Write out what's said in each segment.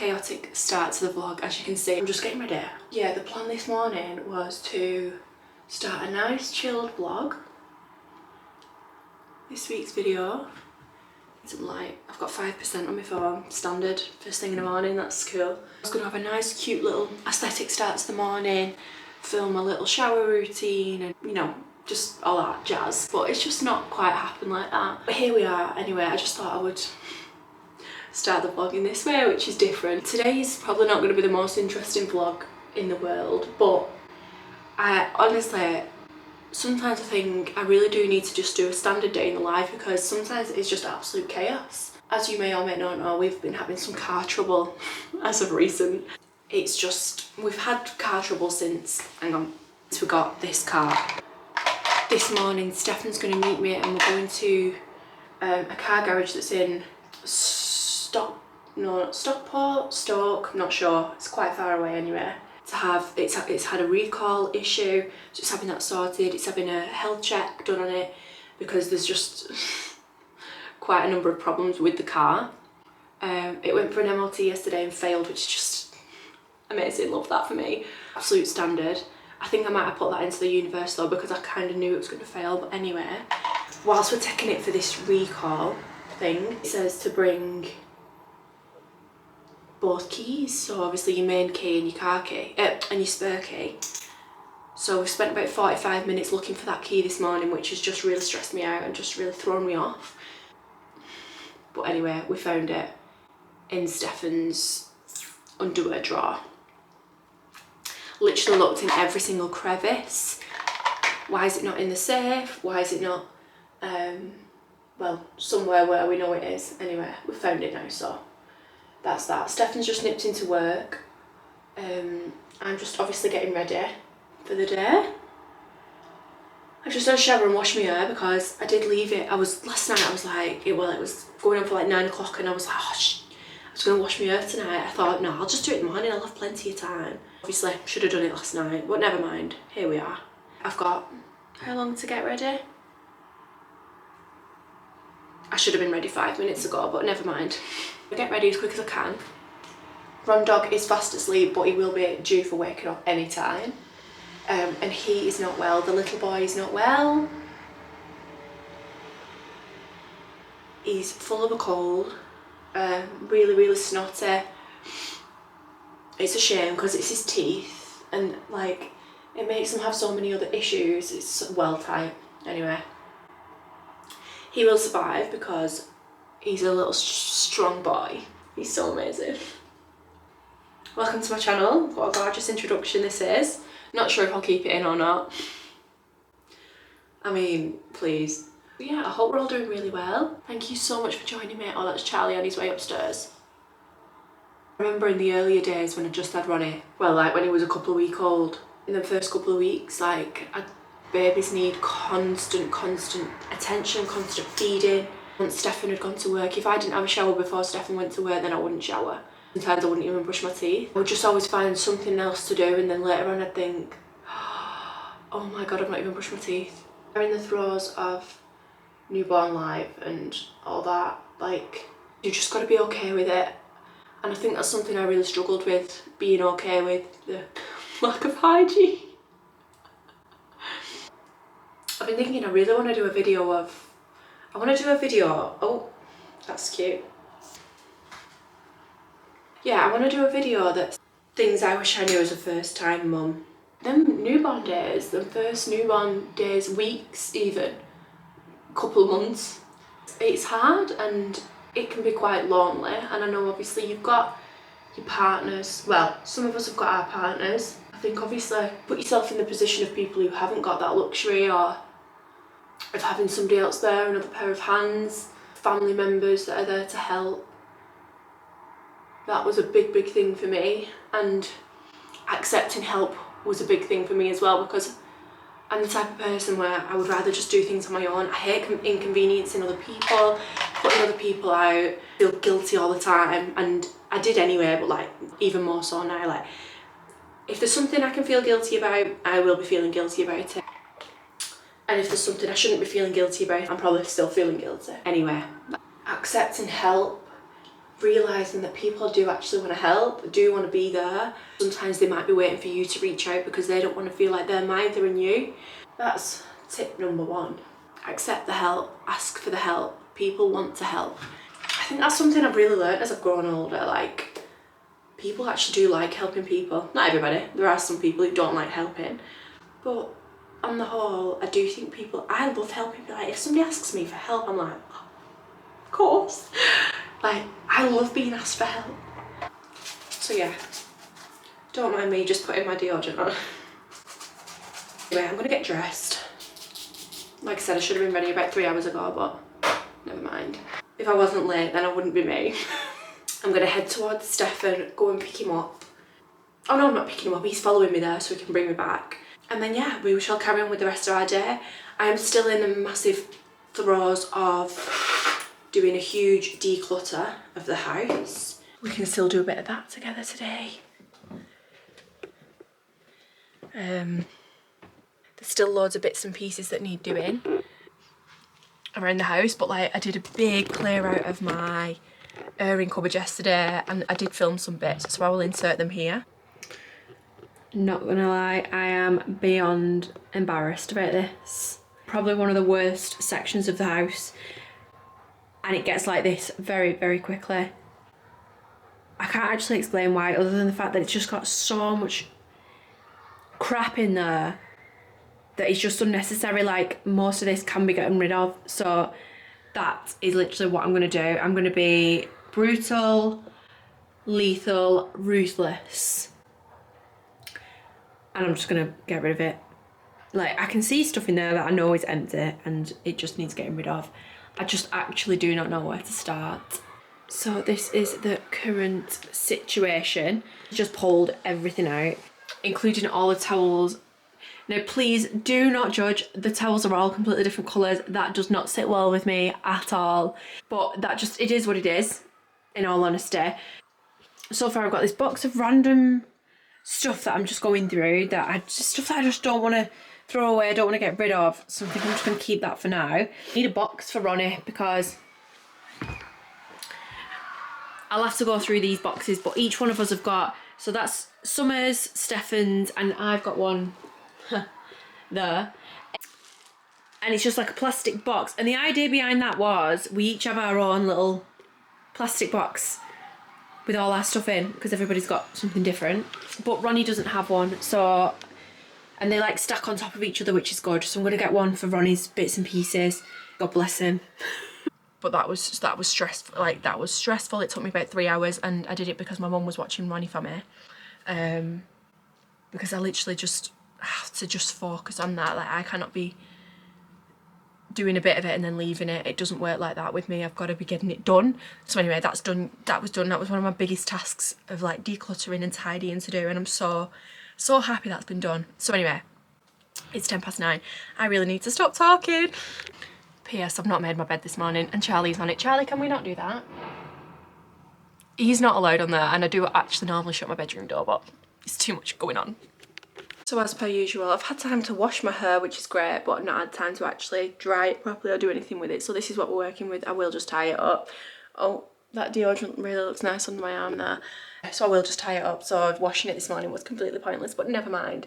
chaotic start to the vlog, as you can see. I'm just getting ready. Yeah, the plan this morning was to start a nice chilled vlog. This week's video isn't light. I've got 5% on my phone, standard, first thing in the morning, that's cool. I was gonna have a nice cute little aesthetic start to the morning, film a little shower routine and, you know, just all that jazz. But it's just not quite happened like that. But here we are anyway. I just thought I would start the vlog in this way, which is different. Today is probably not going to be the most interesting vlog in the world, but I honestly, sometimes I think I really do need to just do a standard day in the life, because sometimes it's just absolute chaos. As you may or may not know, we've been having some car trouble as of recent. It's just, we've had car trouble since, hang on, since we got this car. This morning, Stefan's going to meet me and we're going to a car garage that's in Stoke, I'm not sure, it's quite far away anyway. To have, it's had a recall issue, so it's having that sorted. It's having a health check done on it because there's just quite a number of problems with the car. It went for an MOT yesterday and failed, which is just amazing. Love that for me. Absolute standard. I think I might have put that into the universe though, because I kind of knew it was going to fail. But anyway, whilst we're taking it for this recall thing, it says to bring both keys, so obviously your main key and your car key, and your spare key. So we've spent about 45 minutes looking for that key this morning, which has just really stressed me out and just really thrown me off. But anyway, we found it in Stefan's underwear drawer. Literally looked in every single crevice. Why is it not in the safe? Why is it not, well, somewhere where we know it is. Anyway, we found it now, so that's that. Stefan's just nipped into work. I'm just obviously getting ready for the day. I just had a shower and washed my hair because I did leave it. Last night I was like, it was going on for like 9 o'clock and I was like, oh, I was going to wash my hair tonight. I thought, no, I'll just do it in the morning, I'll have plenty of time. Obviously, should have done it last night, but never mind. Here we are. I've got, how long to get ready? I should have been ready 5 minutes ago, but never mind. I'll get ready as quick as I can. Ron dog is fast asleep, but he will be due for waking up any time. And he is not well. The little boy is not well. He's full of a cold. Really, really snotty. It's a shame because it's his teeth, and like it makes him have so many other issues. It's well tight. Anyway, he will survive because he's a little strong boy. He's so amazing. Welcome to my channel. What a gorgeous introduction this is. Not sure if I'll keep it in or not. I mean, please. But yeah, I hope we're all doing really well. Thank you so much for joining me. Oh, that's Charlie on his way upstairs. I remember in the earlier days when I just had Ronnie, well, like when he was a couple of weeks old, in the first couple of weeks, like babies need constant attention, constant feeding. Once Stefan had gone to work, if I didn't have a shower before Stefan went to work, then I wouldn't shower. Sometimes I wouldn't even brush my teeth. I would just always find something else to do, and then later on I'd think, oh my god, I've not even brushed my teeth. We're in the throes of newborn life and all that. Like, you just got to be okay with it. And I think that's something I really struggled with, being okay with the lack of hygiene. I've been thinking I really want to do a video of, oh, that's cute. Yeah, I want to do a video that's things I wish I knew as a first time mum. Them newborn days, the first newborn days, weeks even, couple of months, it's hard and it can be quite lonely. And I know obviously you've got your partners, well, some of us have got our partners. I think obviously put yourself in the position of people who haven't got that luxury or of having somebody else there, another pair of hands, family members that are there to help. That was a big thing for me, and accepting help was a big thing for me as well, because I'm the type of person where I would rather just do things on my own. I hate inconveniencing other people, putting other people out, feel guilty all the time, and I did anyway, but like even more so now. Like, if there's something I can feel guilty about, I will be feeling guilty about it. And if there's something I shouldn't be feeling guilty about, I'm probably still feeling guilty. Anyway, accepting help realising that people do actually want to help, do want to be there. Sometimes they might be waiting for you to reach out because they don't want to feel like they're mithering you. That's tip number 1. Accept the help, ask for the help. People want to help. I think that's something I've really learned as I've grown older. Like, people actually do like helping people. Not everybody. There are some people who don't like helping. But on the whole, I do think I love helping people. Like, if somebody asks me for help, I'm like, oh, of course. Like, I love being asked for help. So yeah, don't mind me just putting my deodorant on. Anyway, I'm gonna get dressed. Like I said, I should have been ready about 3 hours ago, but never mind. If I wasn't late, then I wouldn't be me. I'm gonna head towards Stefan, go and pick him up. Oh no, I'm not picking him up, he's following me there so he can bring me back. And then yeah, we shall carry on with the rest of our day. I am still in the massive throes of doing a huge declutter of the house. We can still do a bit of that together today. There's still loads of bits and pieces that need doing around the house, but like I did a big clear out of my earring cupboard yesterday and I did film some bits, so I will insert them here. Not gonna lie, I am beyond embarrassed about this. Probably one of the worst sections of the house, and it gets like this very, very quickly. I can't actually explain why, other than the fact that it's just got so much crap in there that is just unnecessary. Like, most of this can be gotten rid of, so that is literally what I'm gonna do. I'm gonna be brutal, lethal, ruthless, and I'm just gonna get rid of it. Like, I can see stuff in there that I know is empty and it just needs getting rid of. I just actually do not know where to start. So this is the current situation. Just pulled everything out, including all the towels. Now please do not judge, the towels are all completely different colours. That does not sit well with me at all. But that just, it is what it is, in all honesty. So far I've got this box of random stuff that I'm just going through, stuff that I just don't want to throw away, I don't want to get rid of. So I think I'm just going to keep that for now. I need a box for Ronnie because I'll have to go through these boxes, but each one of us have got, so that's Summer's, Stefan's, and I've got one there. And it's just like a plastic box. And the idea behind that was we each have our own little plastic box with all our stuff in, because everybody's got something different. But Ronnie doesn't have one, so, and they like stack on top of each other, which is good. So I'm gonna get one for Ronnie's bits and pieces. God bless him. But that was stressful. Like, that was stressful. It took me about 3 hours, and I did it because my mum was watching Ronnie for me. Because I literally just have to just focus on that. Like, I cannot be doing a bit of it and then leaving it. It doesn't work like that with me. I've got to be getting it done. So anyway, that's done. That was done. That was one of my biggest tasks of like decluttering and tidying to do, and I'm so happy that's been done. So anyway, it's 9:10. I really need to stop talking. P.S. I've not made my bed this morning and Charlie's on it. Charlie, can we not do that? He's not allowed on there, and I do actually normally shut my bedroom door, but it's too much going on. So as per usual, I've had time to wash my hair, which is great, but I've not had time to actually dry it properly or do anything with it. So this is what we're working with. I will just tie it up. Oh, that deodorant really looks nice under my arm there. So I will just tie it up. So washing it this morning was completely pointless, but never mind.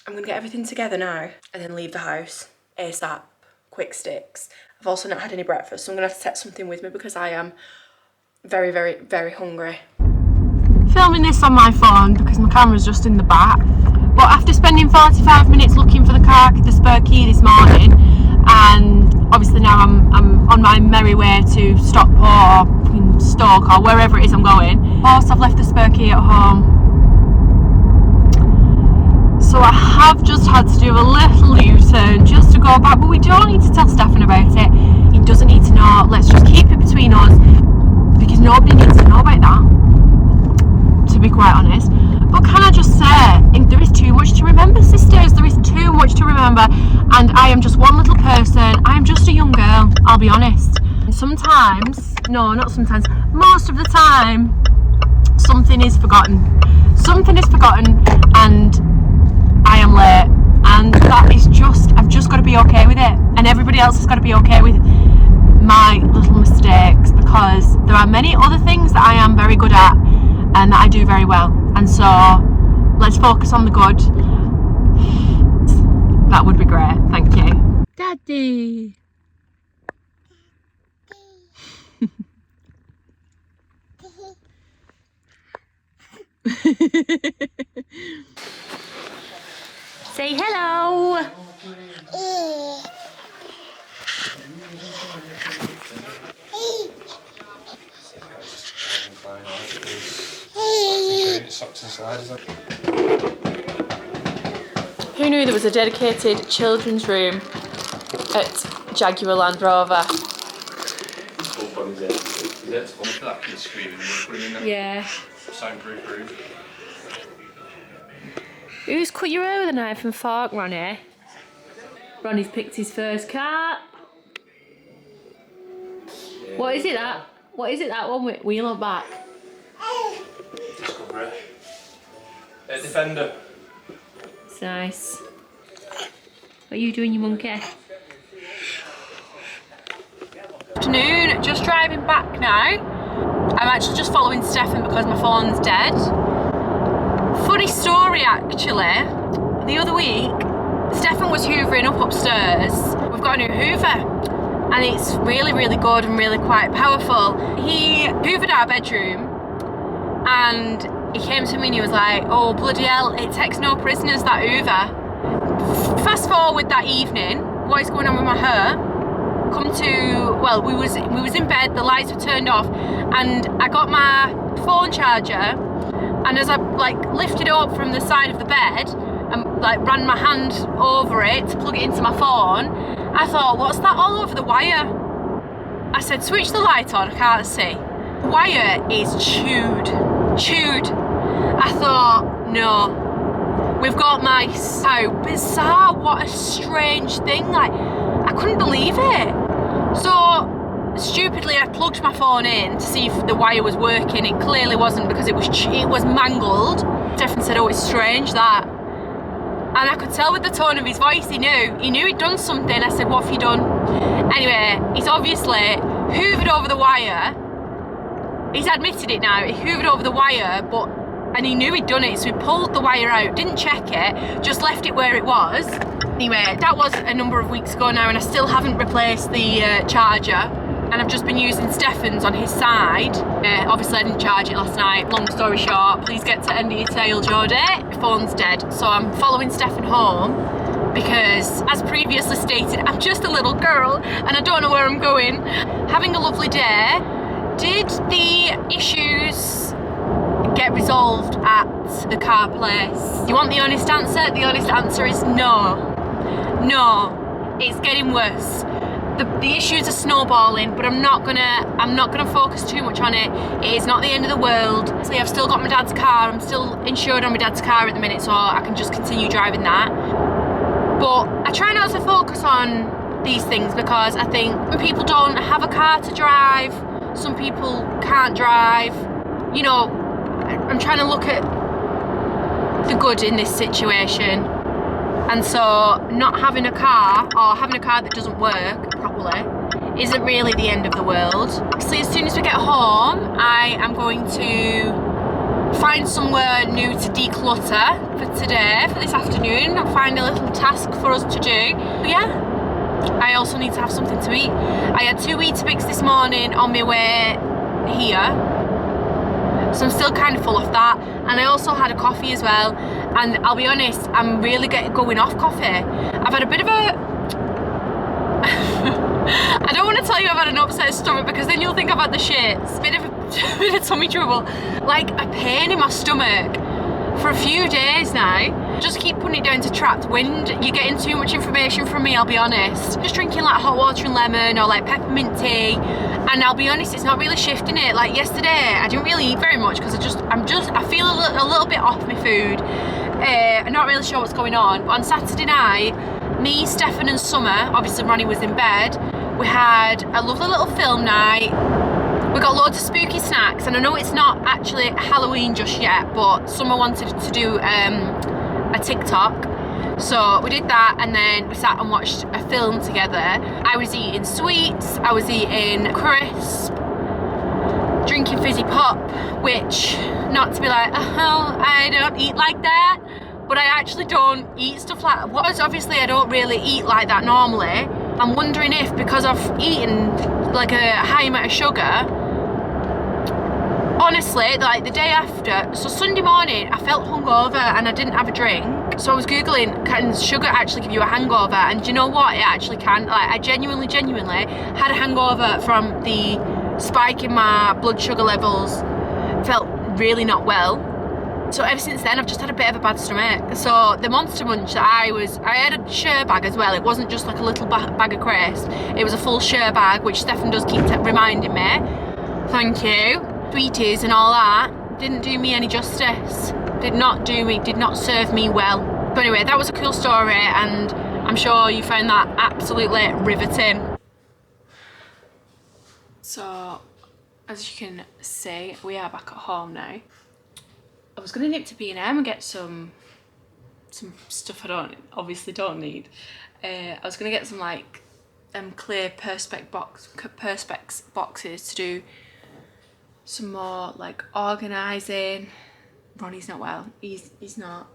I'm going to get everything together now and then leave the house ASAP. Quick sticks. I've also not had any breakfast, so I'm going to have to take something with me because I am very, very, very hungry. Filming this on my phone because my camera's just in the back. But after spending 45 minutes looking for the spare key this morning, and obviously now I'm on my merry way to Stockport or Stoke or wherever it is I'm going. Of course, I've left the spare key at home. So I have just had to do a little U-turn just to go back, but we don't need to tell Stefan about it. He doesn't need to know. Let's just keep it between us because nobody needs to know about that, to be quite honest. But can I just say, there is too much to remember, sisters. There is too much to remember, and I am just one little person. I am just a young girl, I'll be honest. And sometimes, no, not sometimes, most of the time, something is forgotten. Something is forgotten, and I am late, and that is just, I've just got to be okay with it, and everybody else has got to be okay with my little mistakes, because because there are many other things that I am very good at and that I do very well. And so let's focus on the good. That would be great, thank you. Daddy. Say hello. Who knew there was a dedicated children's room at Jaguar Land Rover? Yeah. Soundproof room. Who's cut you over with a knife and fork, Ronnie? Ronnie's picked his first car. What is it that? What is it that one with wheel on back? Discovery. A Defender. It's nice. What are you doing, you monkey? Afternoon, just driving back now. I'm actually just following Stefan because my phone's dead. Funny story actually, the other week Stefan was hoovering up upstairs. We've got a new hoover and it's really good and really quite powerful. He hoovered our bedroom and he came to me and he was like, oh bloody hell, it takes no prisoners, that hoover. Fast forward that evening, what is going on with my hair? Come to, well, we was in bed, the lights were turned off and I got my phone charger, and as I like lifted up from the side of the bed and like ran my hand over it to plug it into my phone, I thought, what's that all over the wire? I said, switch the light on, I can't see. The wire is chewed. I thought, no, we've got mice. How bizarre, what a strange thing, like, I couldn't believe it. So stupidly I plugged my phone in to see if the wire was working. It clearly wasn't because it was mangled. Stefan said, oh, it's strange that. And I could tell with the tone of his voice, he knew he'd done something. I said, what have you done? Anyway, he's obviously hoovered over the wire. He's admitted it now, he hoovered over the wire, and he knew he'd done it, so he pulled the wire out, didn't check it, just left it where it was. Anyway, that was a number of weeks ago now and I still haven't replaced the charger, and I've just been using Stefan's on his side. Obviously I didn't charge it last night. Long story short, please get to end of your tail, Jodie. My phone's dead, so I'm following Stefan home because, as previously stated, I'm just a little girl and I don't know where I'm going. Having a lovely day. Did the issues get resolved at the car place? You want the honest answer? The honest answer is no. No, it's getting worse. The issues are snowballing, but I'm not gonna focus too much on it. It is not the end of the world. So I've still got my dad's car. I'm still insured on my dad's car at the minute, so I can just continue driving that. But I try not to focus on these things because I think when people don't have a car to drive, some people can't drive. You know, I'm trying to look at the good in this situation. And so not having a car, or having a car that doesn't work properly, isn't really the end of the world. Actually, as soon as we get home, I am going to find somewhere new to declutter for today, for this afternoon. I'll find a little task for us to do. But yeah, I also need to have something to eat. I had 2 Weetabix this morning on my way here. So I'm still kind of full of that, and I also had a coffee as well, and I'll be honest, I'm really going off coffee. I've had a bit of a I don't want to tell you I've had an upset stomach because then you'll think I've had the shits. A bit of tummy trouble, like a pain in my stomach for a few days now. Just keep putting it down to trapped wind. You're getting too much information from me, I'll be honest. Just drinking like hot water and lemon or like peppermint tea, and I'll be honest, it's not really shifting it. Like yesterday I didn't really eat very much because I feel a little bit off my food. I'm not really sure what's going on, but on Saturday night, me, Stefan and Summer, obviously Ronnie was in bed, we had a lovely little film night. We got loads of spooky snacks, and I know it's not actually Halloween just yet, but Summer wanted to do a TikTok, so we did that, and then we sat and watched a film together. I was eating sweets, I was eating crisp, drinking fizzy pop, which, not to be like, oh, I don't eat like that, but I actually don't eat stuff like that. What is, obviously I don't really eat like that normally. I'm wondering if, because I've eaten like a high amount of sugar, honestly, like the day after, so Sunday morning, I felt hungover and I didn't have a drink. So I was Googling, can sugar actually give you a hangover? And do you know what? It actually can. Like, I genuinely had a hangover from the spike in my blood sugar levels. Felt really not well. So ever since then, I've just had a bit of a bad stomach. So the Monster Munch that I had a share bag as well. It wasn't just like a little bag of crisps. It was a full share bag, which Stefan does keep reminding me. Thank you. Sweeties and all that didn't do me any justice. Did not serve me well. But anyway, that was a cool story, and I'm sure you found that absolutely riveting. So, as you can see, we are back at home now. I was gonna nip to B&M and get some stuff I obviously don't need. I was gonna get some like clear perspex boxes to do some more like organising. Ronnie's not well. He's not.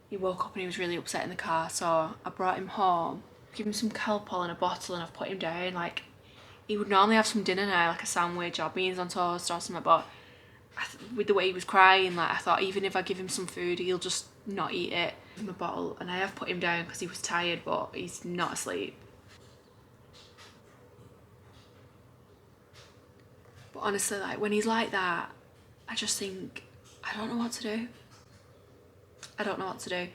He woke up and he was really upset in the car, so I brought him home, give him some Calpol in a bottle, and I've put him down. Like, he would normally have some dinner now, like a sandwich or beans on toast or something, but with the way he was crying, like, I thought even if I give him some food, he'll just not eat it. In a bottle, and I have put him down because he was tired, but he's not asleep. But honestly, like, when he's like that, I just think, I don't know what to do. I don't know what to do.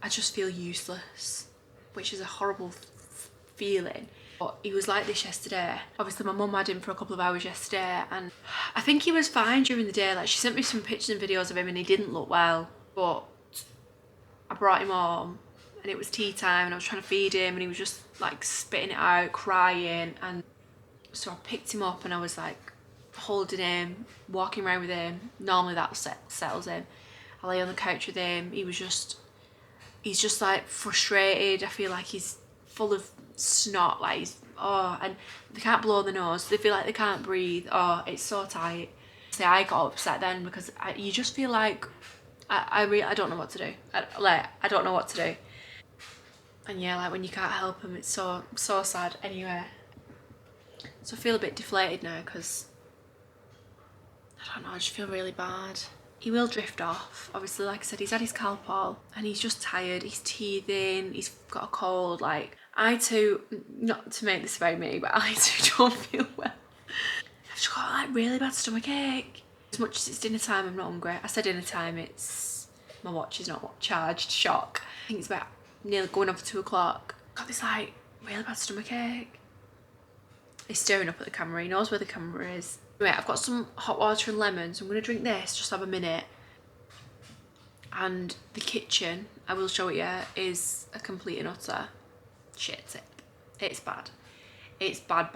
I just feel useless, which is a horrible feeling. But he was like this yesterday. Obviously my mum had him for a couple of hours yesterday, and I think he was fine during the day. Like, she sent me some pictures and videos of him and he didn't look well. But I brought him home and it was tea time and I was trying to feed him and he was just like spitting it out, crying. And so I picked him up and I was like holding him, walking around with him. Normally that settles him. I lay on the couch with him. He's just like frustrated. I feel like he's full of snot, like and they can't blow the nose. They feel like they can't breathe. Oh, it's so tight. So I got upset then because you just feel like I don't know what to do. I don't know what to do. And yeah, like when you can't help him, it's so sad. Anyway, so I feel a bit deflated now because I don't know. I just feel really bad. He will drift off. Obviously, like I said, he's had his Calpol and he's just tired. He's teething. He's got a cold. Like, I too, not to make this about me, but I too don't feel well. I've just got like really bad stomach ache. As much as it's dinner time, I'm not hungry. I said dinner time, my watch is not charged. Shock. I think it's about nearly going on for 2 o'clock. Got this like really bad stomach ache. He's staring up at the camera. He knows where the camera is. Anyway, I've got some hot water and lemon, so I'm going to drink this, just have a minute. And the kitchen, I will show it you, is a complete and utter shit tip. It's bad. It's bad,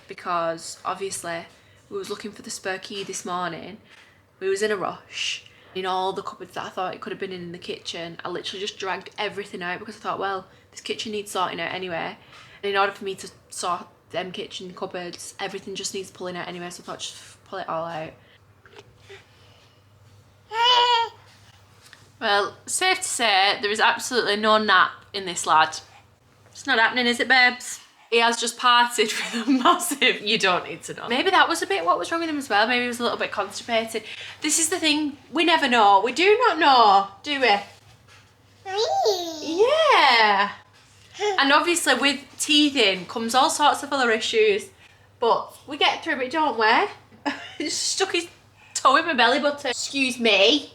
because obviously we was looking for the spare key this morning. We was in a rush. In all the cupboards that I thought it could have been in the kitchen, I literally just dragged everything out because I thought, well, this kitchen needs sorting out anyway. And in order for me to sort them kitchen cupboards, everything just needs pulling out anyway, so I thought just pull it all out. Well, safe to say there is absolutely no nap in this lad. It's not happening, is it, babes? He has just parted with a massive, you don't need to know. Maybe that was a bit what was wrong with him as well. Maybe he was a little bit constipated. This is the thing, we never know. We do not know, do we? Yeah. And obviously with teething comes all sorts of other issues, but we get through it, don't we? He just stuck his toe in my belly button. Excuse me.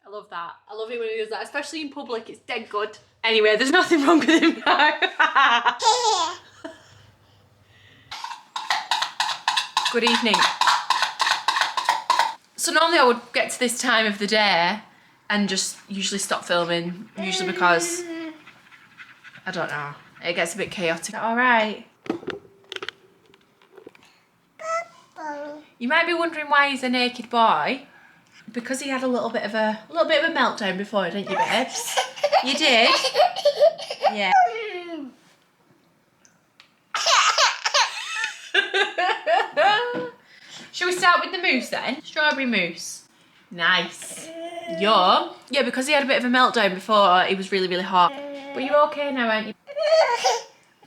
I love that. I love it when he does that, especially in public. It's dead good. Anyway, there's nothing wrong with him now. Good evening. So normally I would get to this time of the day and just usually stop filming, usually because I don't know, it gets a bit chaotic. All right. You might be wondering why he's a naked boy. Because he had a little bit of a meltdown before, didn't you, babes? You did? Yeah. Should we start with the mousse then? Strawberry mousse. Nice. Yum. Yeah, because he had a bit of a meltdown before, it was really, really hot. But you're okay now, aren't you?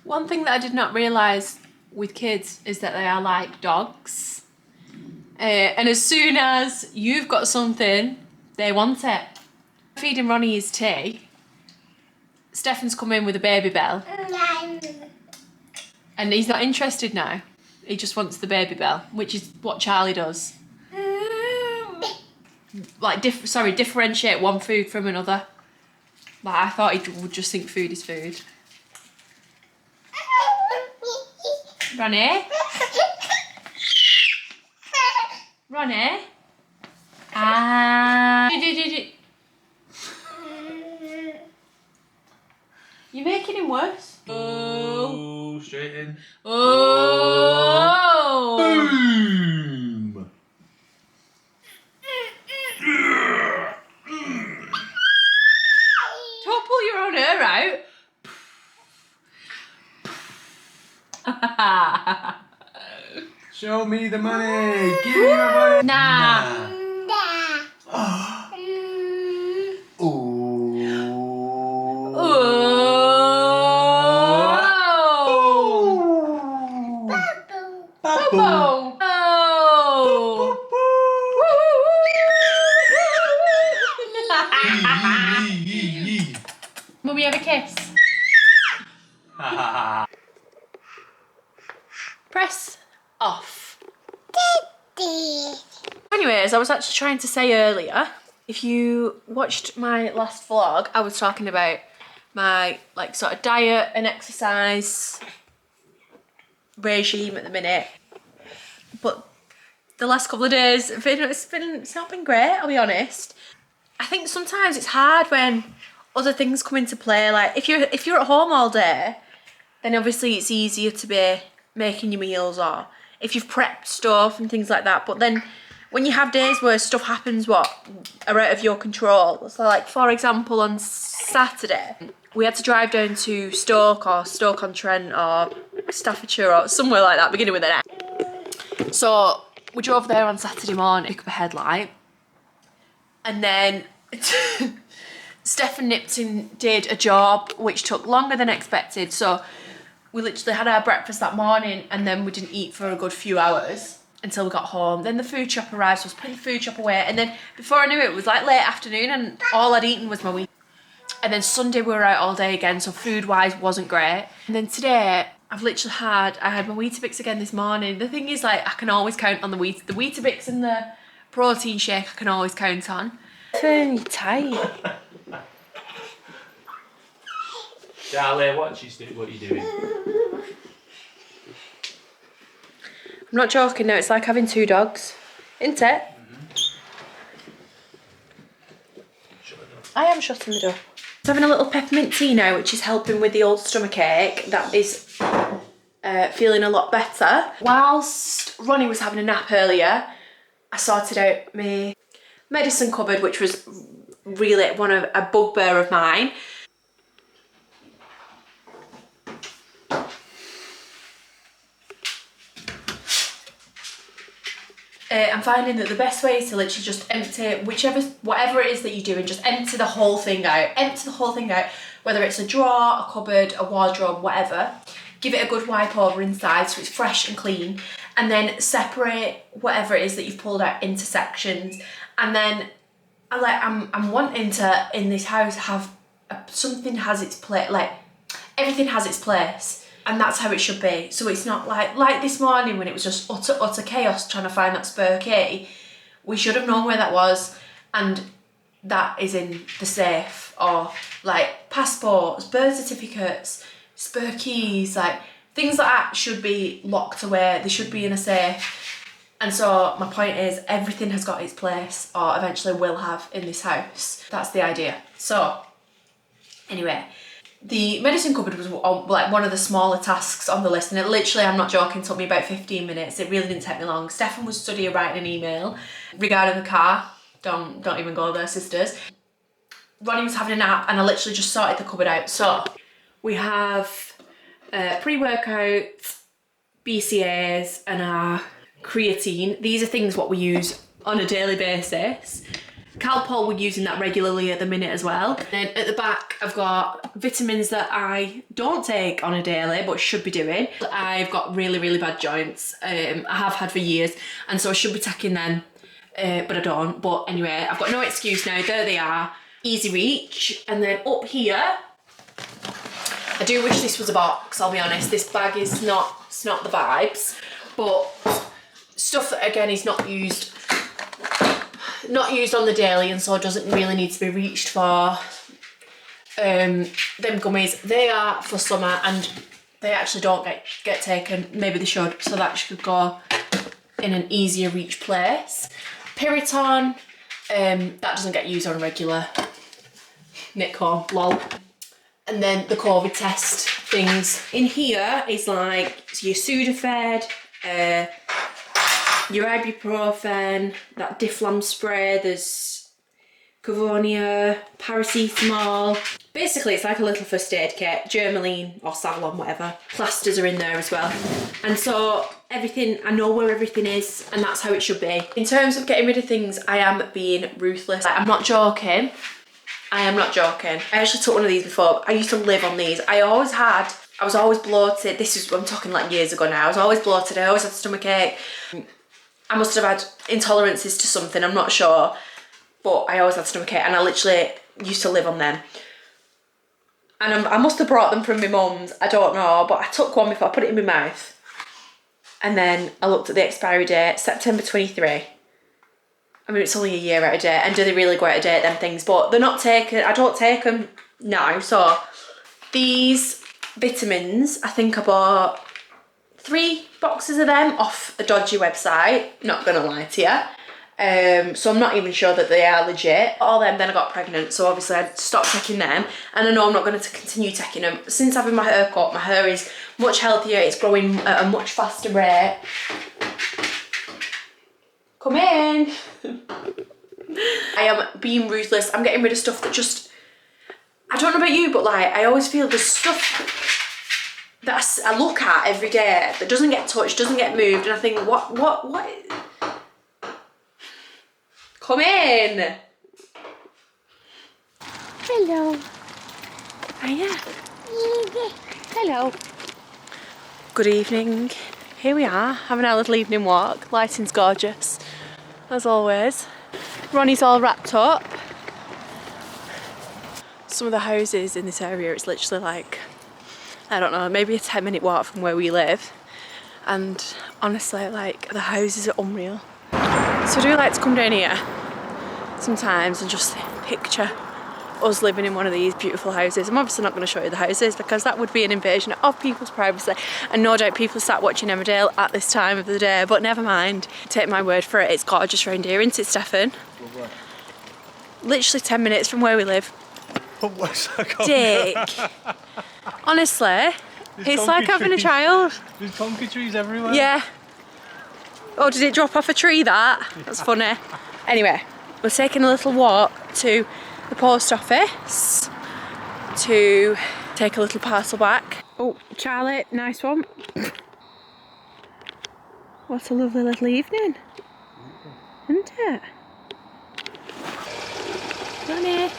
One thing that I did not realise with kids is that they are like dogs. And as soon as you've got something, they want it. Feeding Ronnie his tea. Stefan's come in with a baby bell. And he's not interested now. He just wants the baby bell, which is what Charlie does. Like, differentiate one food from another. Like, I thought he would just think food is food. Ronnie? Ronnie? You're making him worse. Oh, straight in. Oh! Boom! Don't pull your own hair out. Show me the money. Give me my money. Nah. Oh. Mummy, have a kiss. Press off. Anyways, I was actually trying to say earlier, if you watched my last vlog, I was talking about my like sort of diet and exercise regime at the minute. But the last couple of days, it's not been great, I'll be honest. I think sometimes it's hard when other things come into play. Like if you're at home all day, then obviously it's easier to be making your meals, or if you've prepped stuff and things like that. But then when you have days where stuff happens what are out of your control, so like for example on Saturday we had to drive down to Stoke-on-Trent or Staffordshire or somewhere like that, beginning with an F. So we drove there on Saturday morning, pick up a headlight, and then Stefan nipped in, did a job which took longer than expected. So we literally had our breakfast that morning and then we didn't eat for a good few hours until we got home. Then the food shop arrived, so I was putting the food shop away, and then before I knew it, it was like late afternoon and all I'd eaten was my wheat. And then Sunday we were out all day again, so food wise wasn't great. And then today I've literally I had my Weetabix again this morning. The thing is, like, I can always count on the Weetabix and the protein shake I can always count on. Turn you tight. Charlie, what are you doing? I'm not joking, no, it's like having two dogs, isn't it? I am shutting the door. I'm having a little peppermint tea now, which is helping with the old stomach ache. That is feeling a lot better. Whilst Ronnie was having a nap earlier, I sorted out my medicine cupboard, which was really a bugbear of mine. I'm finding that the best way is to literally just empty whatever it is that you're doing, just empty the whole thing out. Empty the whole thing out, whether it's a drawer, a cupboard, a wardrobe, whatever. Give it a good wipe over inside so it's fresh and clean, and then separate whatever it is that you've pulled out into sections. And then I'm wanting to, in this house, have something has its place, like everything has its place. And that's how it should be. So it's not like this morning when it was just utter chaos trying to find that spare key. We should have known where that was, and that is in the safe, or like passports, birth certificates, spare keys, like things like that should be locked away. They should be in a safe. And so my point is, everything has got its place, or eventually will have, in this house. That's the idea. So anyway, the medicine cupboard was like one of the smaller tasks on the list, and it literally, I'm not joking, took me about 15 minutes. It really didn't take me long. Stefan was studying writing an email regarding the car. Don't even go there, sisters. Ronnie was having a nap, and I literally just sorted the cupboard out. So we have pre-workout, BCAAs, and our creatine. These are things what we use on a daily basis. Calpol we're using that regularly at the minute as well. Then at the back I've got vitamins that I don't take on a daily but should be doing. I've got really bad joints. I have had for years, and so I should be taking them, but I don't. But anyway, I've got no excuse now. There they are, easy reach. And then up here, I do wish this was a box, I'll be honest. This bag is not, it's not the vibes, but stuff that again is not used on the daily, and so doesn't really need to be reached for. Them gummies, they are for summer and they actually don't get taken. Maybe they should, so that should go in an easier reach place. Piriton, that doesn't get used on regular. Nick home, lol. And then the COVID test things. In here is like your Sudafed, your ibuprofen, that Difflam spray, there's Cavonia, paracetamol. Basically it's like a little first aid kit, Germaline or Savlon, whatever. Plasters are in there as well. And so everything, I know where everything is, and that's how it should be. In terms of getting rid of things, I am being ruthless. I'm not joking. I am not joking. I actually took one of these before. I used to live on these. I was always bloated. This is, I'm talking like years ago now. I was always bloated. I always had stomachache. I must have had intolerances to something, I'm not sure. But I always had stomachache, and I literally used to live on them. And I must have brought them from my mum's, I don't know. But I took one before, I put it in my mouth. And then I looked at the expiry date, September 23. I mean, it's only a year out of date, and do they really go out of date, them things? But they're not taken, I don't take them now. So these vitamins, I think I bought 3 boxes of them off a dodgy website, not gonna lie to you. So I'm not even sure that they are legit. All them, then I got pregnant, so obviously I stopped taking them, and I know I'm not going to continue taking them. Since having my hair cut, my hair is much healthier, it's growing at a much faster rate. Come in. I am being ruthless. I'm getting rid of stuff that just, I don't know about you, but like I always feel there's stuff that I look at every day that doesn't get touched, doesn't get moved, and I think what come in. Hello. Hiya. Hello. Good evening. Here we are, having our little evening walk. Lighting's gorgeous, as always. Ronnie's all wrapped up. Some of the houses in this area, it's literally like, I don't know, maybe a 10-minute walk from where we live. And honestly, like, the houses are unreal. So I do like to come down here sometimes and just picture us living in one of these beautiful houses. I'm obviously not going to show you the houses because that would be an invasion of people's privacy, and no doubt people sat watching Emmerdale at this time of the day, but never mind. Take my word for it, it's gorgeous round here, isn't it, Stefan? Lovely. Literally 10 minutes from where we live. Dick. Honestly, it's like having a child. There's tonka trees everywhere. Yeah. Oh, did it drop off a tree, that? That's funny. Anyway, we're taking a little walk to the post office to take a little parcel back. Oh, Charlie, nice one. What a lovely little evening, isn't it? Ronnie.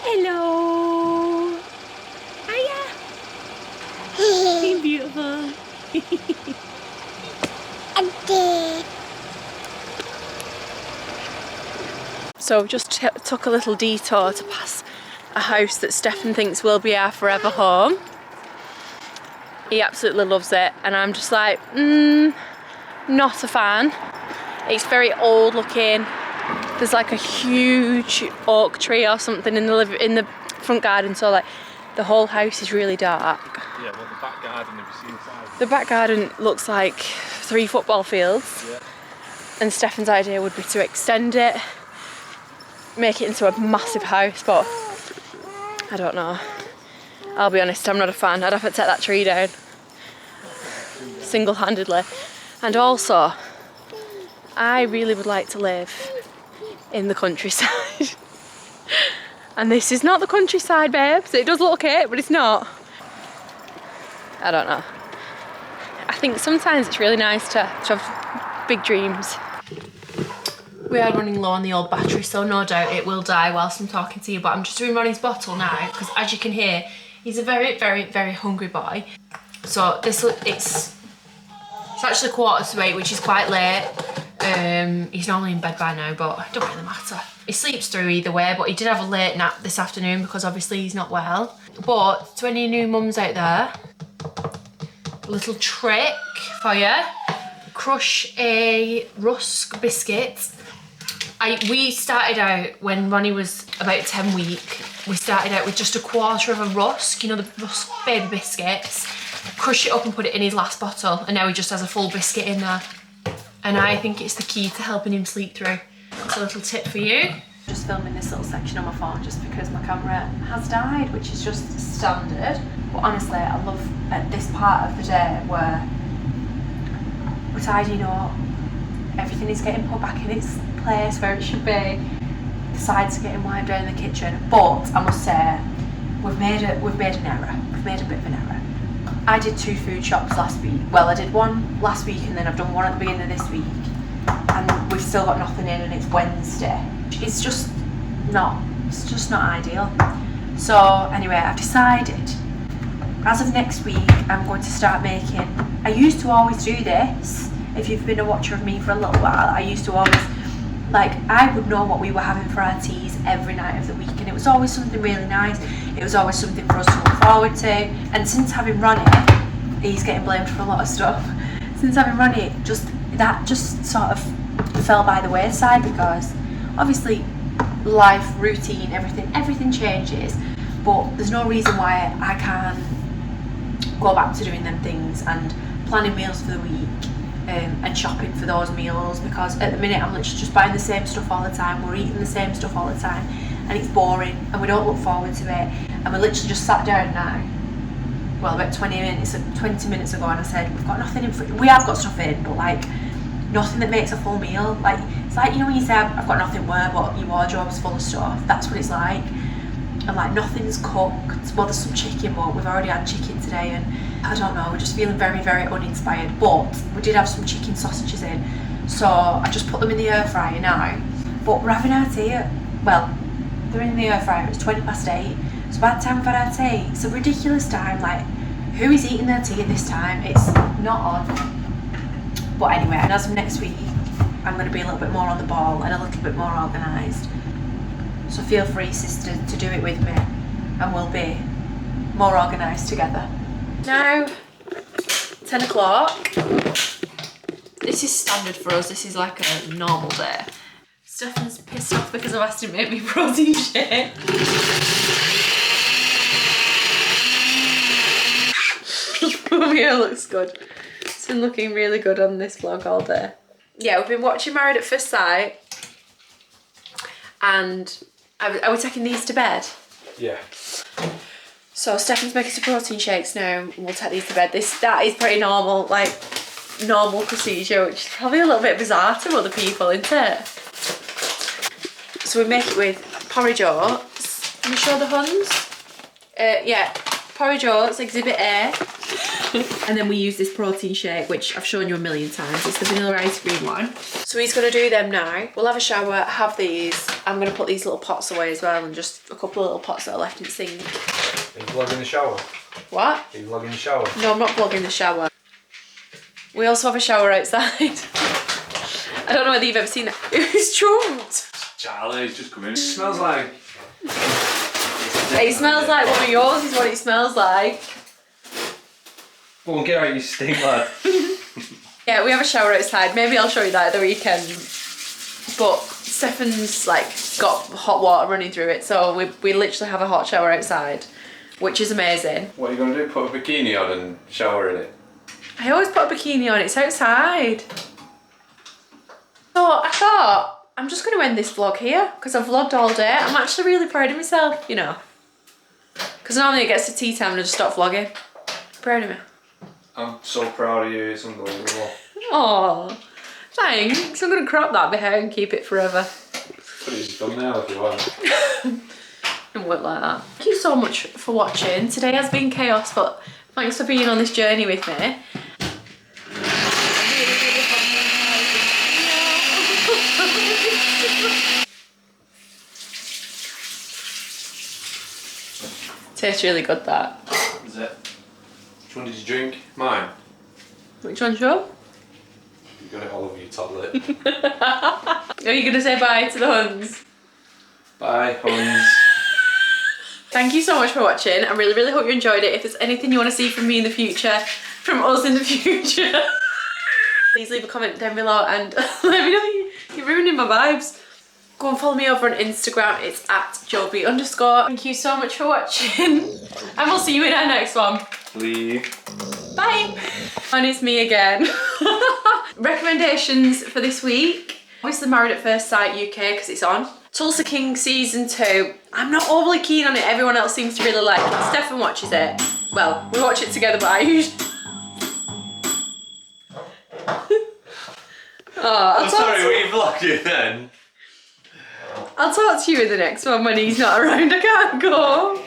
Hello. Hiya. You're beautiful. So just took a little detour to pass a house that Stefan thinks will be our forever home. He absolutely loves it, and I'm just like, not a fan. It's very old looking. There's like a huge oak tree or something in the front garden, so like the whole house is really dark. Yeah, well, the back garden, have you seen inside? The back garden looks like 3 football fields. Yeah. And Stefan's idea would be to extend it, make it into a massive house, but I don't know. I'll be honest, I'm not a fan. I'd have to take that tree down single-handedly. And also, I really would like to live in the countryside. And this is not the countryside, babes. It does look it, but it's not. I don't know. I think sometimes it's really nice to have big dreams. We are running low on the old battery, so no doubt it will die whilst I'm talking to you, but I'm just doing Ronnie's bottle now, because as you can hear, he's a very, very, very hungry boy. So it's actually 7:45, which is quite late. He's normally in bed by now, but it don't really matter. He sleeps through either way, but he did have a late nap this afternoon because obviously he's not well. But to any new mums out there, a little trick for you. Crush a rusk biscuit. We started out, when Ronnie was about 10 weeks, we started out with just 1/4 of a rusk, you know, the rusk baby biscuits. Crush it up and put it in his last bottle, and now he just has a full biscuit in there. And I think it's the key to helping him sleep through. It's a little tip for you. Just filming this little section on my phone just because my camera has died, which is just standard. But honestly, I love at this part of the day where we're tidying up, everything is getting put back in its place where it should be. The sides are getting wiped down in the kitchen. But I must say, we've made an error. We've made a bit of an error. I did 2 food shops last week. Well, I did one last week and then I've done one at the beginning of this week. And we've still got nothing in and it's Wednesday. It's just not ideal. So anyway, I've decided, as of next week, I'm going to start making, I used to always do this. If you've been a watcher of me for a little while, I used to always, I would know what we were having for our teas every night of the week, and it was always something really nice. It was always something for us to look forward to. And since having Ronnie, he's getting blamed for a lot of stuff. Since having Ronnie, that just sort of fell by the wayside, because obviously life, routine, everything changes. But there's no reason why I can't go back to doing them things and planning meals for the week. And shopping for those meals, because at the minute I'm literally just buying the same stuff all the time, we're eating the same stuff all the time, and it's boring and we don't look forward to it. And we literally just sat down now, well, about 20 minutes ago, and I said, we've got nothing in, we have got stuff in, but nothing that makes a full meal. It's you know when you say I've got nothing where, but your wardrobe's full of stuff, that's what it's like. And nothing's cooked. Well, there's some chicken, but we've already had chicken today, and I don't know, we're just feeling very, very uninspired. But we did have some chicken sausages in, so I just put them in the air fryer now. But we're having our tea they're in the air fryer, it's 8:20. So by the time we've had our tea, it's a ridiculous time. Who is eating their tea at this time? It's not on. But anyway, and as of next week, I'm going to be a little bit more on the ball and a little bit more organised. So feel free, sister, to do it with me, and we'll be more organised together. Now, 10 o'clock. This is standard for us. This is like a normal day. Stefan's pissed off because I've asked him to make me protein shake. My hair looks good. It's been looking really good on this vlog all day. Yeah, we've been watching Married at First Sight, and are we taking these to bed? Yeah. So Stefan's making some protein shakes now, and we'll take these to bed. That is pretty normal, normal procedure, which is probably a little bit bizarre to other people, isn't it? So we make it with porridge oats. Can you show the Huns? Yeah, porridge oats, exhibit A. And then we use this protein shake, which I've shown you a million times. It's the vanilla ice cream one. So he's going to do them now. We'll have a shower, have these. I'm going to put these little pots away as well, and just a couple of little pots that are left in the sink. Are you vlogging the shower? What? Are you vlogging the shower? No, I'm not vlogging the shower. We also have a shower outside. I don't know whether you've ever seen that. Who's jumped? Charlie's just come in. It smells like... It smells like one of yours is what it smells like. Go on, get out, you stink, lad. Yeah, we have a shower outside. Maybe I'll show you that at the weekend. But Stefan's got hot water running through it, so we literally have a hot shower outside, which is amazing. What are you going to do? Put a bikini on and shower in it? I always put a bikini on, it's outside. So I thought, I'm just going to end this vlog here, because I've vlogged all day. I'm actually really proud of myself, you know. Because normally it gets to tea time and I just stop vlogging. Proud of me. I'm so proud of you, it's unbelievable. Oh, thanks. I'm going to crop that bit out and keep it forever. Put it in your thumbnail if you want. Don't work like that. Thank you so much for watching. Today has been chaos, but thanks for being on this journey with me. Tastes really good, that. Is it? Which one did you drink? Mine. Which one, Joe? You got it all over your top lip. Are you going to say bye to the Huns? Bye, Huns. Thank you so much for watching. I really, really hope you enjoyed it. If there's anything you want to see from me in the future, from us in the future, please leave a comment down below and let me know. You're ruining my vibes. Go and follow me over on Instagram. It's @joby_. Thank you so much for watching. And we'll see you in our next one. Leave. Bye. And it's me again. Recommendations for this week. Obviously Married at First Sight UK because it's on. Tulsa King season 2. I'm not overly keen on it. Everyone else seems to really like it. Stefan watches it. Well, we watch it together, but I usually... I'm sorry, were you vlogging then? I'll talk to you in the next one when he's not around. I can't go.